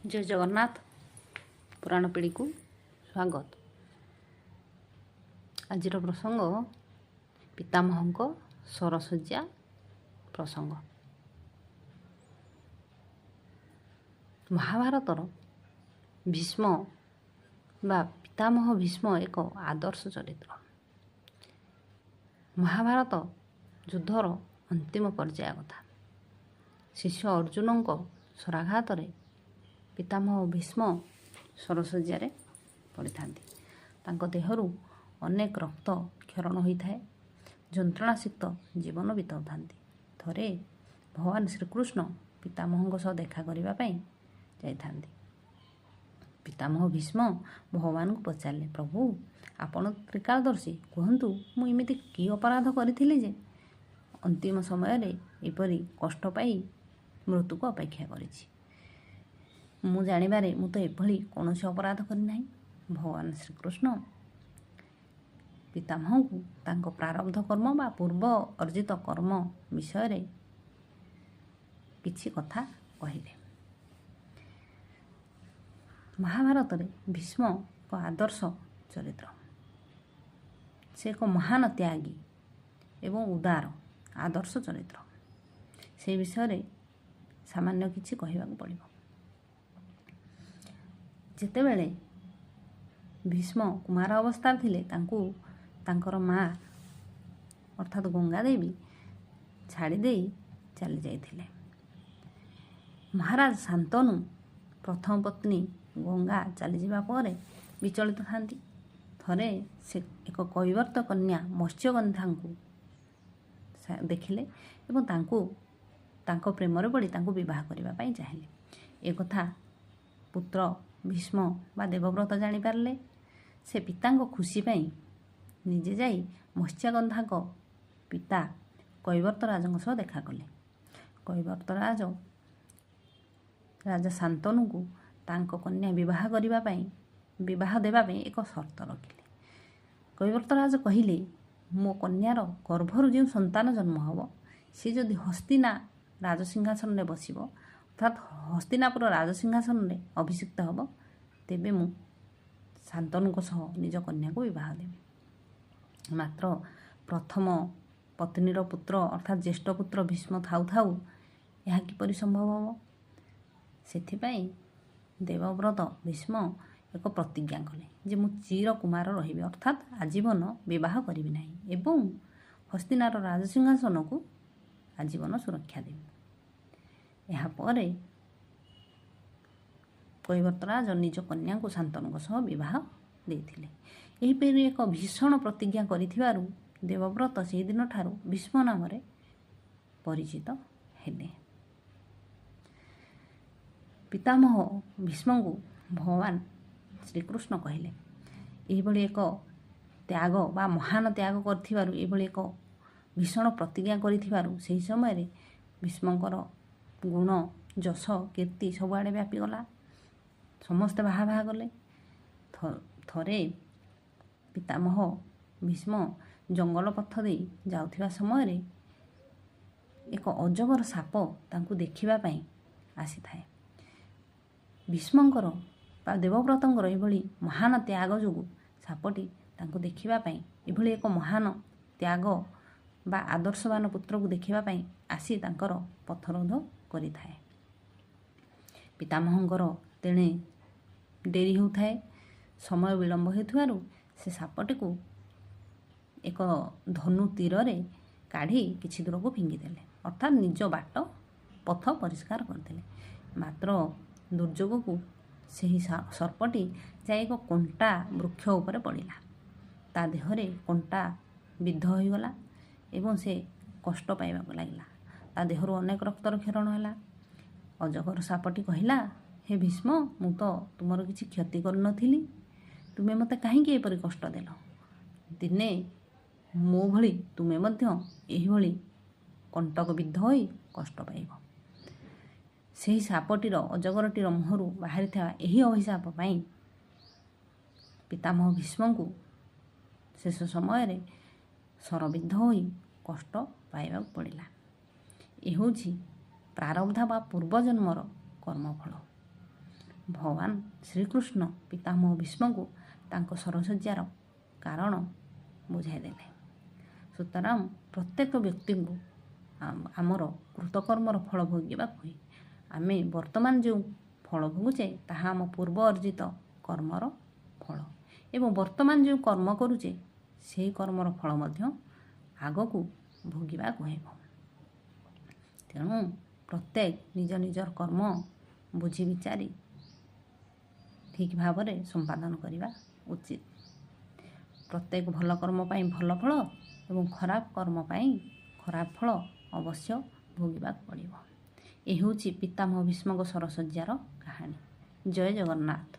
जय जगन्नाथ पुराण पीढ़ी को स्वागत। आज प्रसंग पितामह सरसज्जा प्रसंग। महाभारतर भीष्म बा पितामह भीष्म एक आदर्श चरित्र। महाभारत युद्धर अंतिम पर्याय कथा। शिष्य अर्जुन शराघात पितामह भीष्म सरसज्जा पड़ी था। देहरु अनेक रक्त क्षरण होता है। जंत्रणासिक्त जीवन बिताऊ था। थरे भगवान श्रीकृष्ण पितामह सह देखा करने जाता। पितामह भीष्म भगवान को पचारे, प्रभु आपण त्रिकालदर्शी, कहतु मुझे कि अपराध करी जे अंतिम समय एपरी कष्ट पाई मृत्यु को अपेक्षा करी। मु जानिबारे मु तो एभली कौन अपराध करना। भगवान श्रीकृष्ण पितामह को तांको प्रारब्ध कर्म बा पूर्व अर्जित कर्म विषय किछि कथा कहिले। महाभारत भीष्म एक आदर्श चरित्र। से एक महान त्यागी एवं उदार आदर्श चरित्र। से विषय सामान्य किछि कहिबाक पड़िबो। जेतेबेले भीष्म कुमार अवस्था थिले तांको तांकर माँ अर्थात गंगा देवी छाड़ी दे चली जाइथिले। महाराज शांतनु प्रथम पत्नी गंगा चली जावा पर विचलित थांती। थरे से एक कैवर्त कन्या मत्स्यगंधा को देखिले एवं तांको प्रेमरे पड़ी तांको विवाह करने पाई चाहिए। एक कथा पुत्र भीष्म बा देवव्रत जानी पारले। से पिता खुशी पाई निजे जाई मत्स्यगंधा पिता कैवर्त राजों सह देखा कले। कैवर्त राज राजा शांतनु को तांको कन्या विवाह देवाई एक शर्त रखिले। कैवर्त राज कहिले, मो कन्यार गर्भरु जो संतान जन्म हम सी जदि हस्तिना राजसिंहासन में बसब अर्थात हस्तिनापुर राजसिंहासन में अभिषिक्त हम तेबे मु शांतनु सह निज कन्या को विवाह देवी। मात्र प्रथम पत्नीर पुत्र अर्थात ज्येष्ठ पुत्र भीष्म थाउ थाउ यह किपरि संभव हम। सेथिपाई देवव्रत भीष्म एक प्रतिज्ञा कले जे मु चिर कुमार रहिबे अर्थात आजीवन विवाह करिबि नाही एवं हस्तिनार राजसिंहासन को आजीवन सुरक्षा देवी। यहाँ पर कैवर्तराज निज कन्या को शांतनु सह विवाह देथिले। एहीपरि एक भीषण प्रतिज्ञा करिथिबारु देवव्रत से दिन ठारू भीष्म नाम परिचित हेले। पितामह भीष्म को भगवान श्रीकृष्ण कहले, एभली एक त्याग बा महान त्याग करथिबारु एभली एक भीषण प्रतिज्ञा करिथिबारु सेही समय भीष्मकर गुण जश कीर्ति सबुआड़े व्यापीगला। समस्ते बाहा बाहा गले। थरे पितामह भीष्म जंगल पथ दे जाउथिबा समय एक अजगर साप तांकु देखिबा पई आसी थाए। भीष्मकर बा देवव्रतंकर एभली महान त्याग जोगु सापटी तांकु देखिबा पई एभली एक महान त्याग बा आदर्शवान पुत्र को देखिबा पई आसी तांकर पथरोध करि थाए। पितामहंकर तेणे डेरी होउथाए। समय विलंब हेतुआरु से सापटी को एक धनु तीर रे काढ़ी किछि दूर को फिंगिदेले अर्थात निज बाट पथ परिष्कार करदेले। मात्र दुर्योग को सही सर्पटी जाए एक कंटा वृक्ष उपरे पड़िला। ता देहरे कंटा विद्ध होइगला एवं से कष्ट पाइबाक लागिला। ता देहरु अनेक रक्तर क्षरण हैला। अजगर सापटी कहिला, हे भीष्म मु तो तुमर किछि क्षति कर नथिली, तुमे मते काहेकि एपरि कष्ट देल। दिने मो भली तुमे मध्य एही भली कंटक विद्ध होई कष्ट पाइब। सेही सापटीर अजगरटीर मुहरु बाहरी था एही अभिशाप पाई पितामह भीष्म को शेष समय सरविद्ध होई कष्ट पाइबा पड़िला। ए होछि प्रारब्ध बा पूर्वजन्मर कर्मफल। ଭଗବାନ ଶ୍ରୀକୃଷ୍ଣ ପିତାମହ ଭୀଷ୍ମଙ୍କୁ ତାଙ୍କ ସରଶଯ୍ୟାର କାରଣ ବୁଝାଇଦେଲେ। ସୁତରାଂ ପ୍ରତ୍ୟେକ ବ୍ୟକ୍ତିଙ୍କୁ ଆମର କୃତକର୍ମର ଫଳ ଭୋଗିବାକୁ ହୁଏ। ଆମେ ବର୍ତ୍ତମାନ ଯେଉଁ ଫଳ ଭୋଗୁଛେ ତାହା ଆମ ପୂର୍ବ ଅର୍ଜିତ କର୍ମର ଫଳ, ଏବଂ ବର୍ତ୍ତମାନ ଯେଉଁ କର୍ମ କରୁଛେ ସେହି କର୍ମର ଫଳ ମଧ୍ୟ ଆଗକୁ ଭୋଗିବାକୁ ହେବ। ତେଣୁ ପ୍ରତ୍ୟେକ ନିଜ ନିଜର କର୍ମ ବୁଝି ବିଚାରି ଠିକ୍ ଭାବରେ ସମ୍ପାଦନ କରିବା ଉଚିତ। ପ୍ରତ୍ୟେକ ଭଲ କର୍ମ ପାଇଁ ଭଲ ଫଳ ଏବଂ ଖରାପ କର୍ମ ପାଇଁ ଖରାପ ଫଳ ଅବଶ୍ୟ ଭୋଗିବାକୁ ପଡ଼ିବ। ଏ ହେଉଛି ପିତାମହ ଭୀଷ୍ମଙ୍କ ସରଶଯ୍ୟାର କାହାଣୀ। ଜୟ ଜଗନ୍ନାଥ।